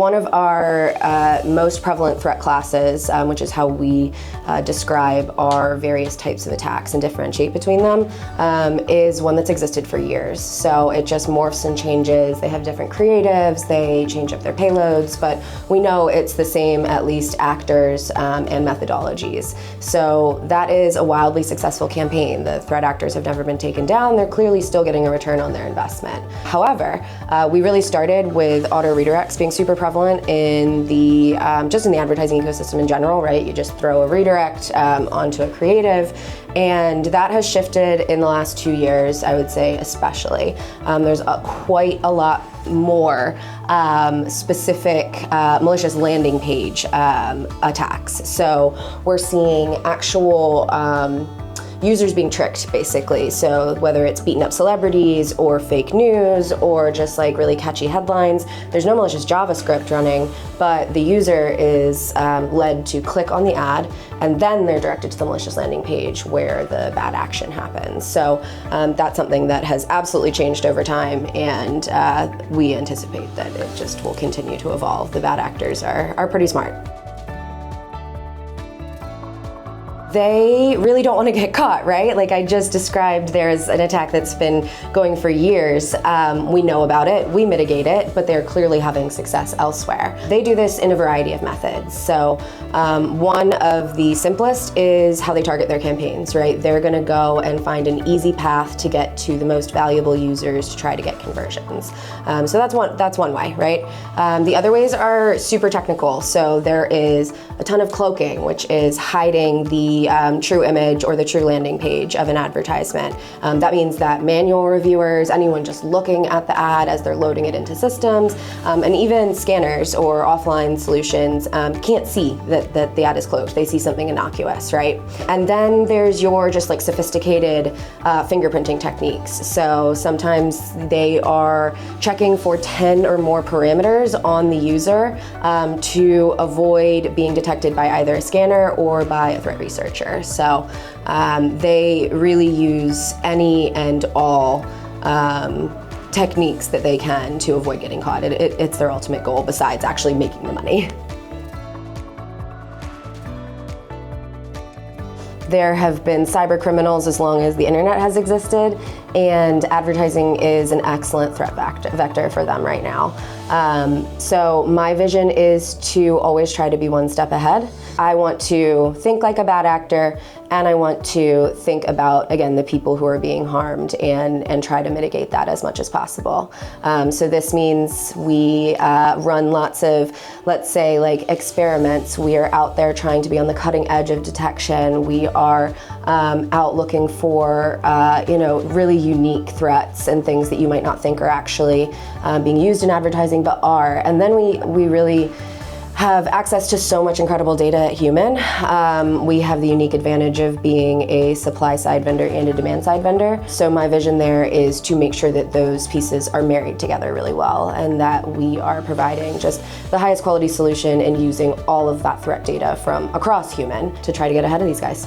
One of our most prevalent threat classes, which is how we describe our various types of attacks and differentiate between them, is one that's existed for years. So it just morphs and changes. They have different creatives, they change up their payloads, but we know it's the same, at least actors and methodologies. So that is a wildly successful campaign. The threat actors have never been taken down. They're clearly still getting a return on their investment. However, we really started with auto redirects being super prevalent in the just in the advertising ecosystem in general, right? You just throw a redirect onto a creative, and that has shifted in the last 2 years, I would say, especially. There's quite a lot more specific malicious landing page attacks. So we're seeing actual users being tricked, basically. So whether it's beaten up celebrities or fake news or just like really catchy headlines, there's no malicious JavaScript running, but the user is led to click on the ad, and then they're directed to the malicious landing page where the bad action happens. So that's something that has absolutely changed over time, and we anticipate that it just will continue to evolve. The bad actors are pretty smart. They really don't want to get caught, right? Like I just described, there's an attack that's been going for years. We know about it, we mitigate it, but they're clearly having success elsewhere. They do this in a variety of methods. So one of the simplest is how they target their campaigns, right? They're gonna go and find an easy path to get to the most valuable users to try to get conversions. So that's one way, right? The other ways are super technical. So there is a ton of cloaking, which is hiding the true image or the true landing page of an advertisement. That means that manual reviewers, anyone just looking at the ad as they're loading it into systems, and even scanners or offline solutions can't see that the ad is cloaked. They see something innocuous, right? And then there's your just like sophisticated fingerprinting techniques. So sometimes they are checking for 10 or more parameters on the user to avoid being detected by either a scanner or by a threat researcher. So they really use any and all techniques that they can to avoid getting caught. It's their ultimate goal besides actually making the money. There have been cyber criminals as long as the internet has existed, and advertising is an excellent threat vector for them right now. So my vision is to always try to be one step ahead. I want to think like a bad actor, and I want to think about, again, the people who are being harmed and try to mitigate that as much as possible. So this means we run lots of, let's say, like experiments. We are out there trying to be on the cutting edge of detection. We are out looking for, really unique threats and things that you might not think are actually being used in advertising, but are. And then we really have access to so much incredible data at Human. We have the unique advantage of being a supply side vendor and a demand side vendor. So my vision there is to make sure that those pieces are married together really well, and that we are providing just the highest quality solution and using all of that threat data from across Human to try to get ahead of these guys.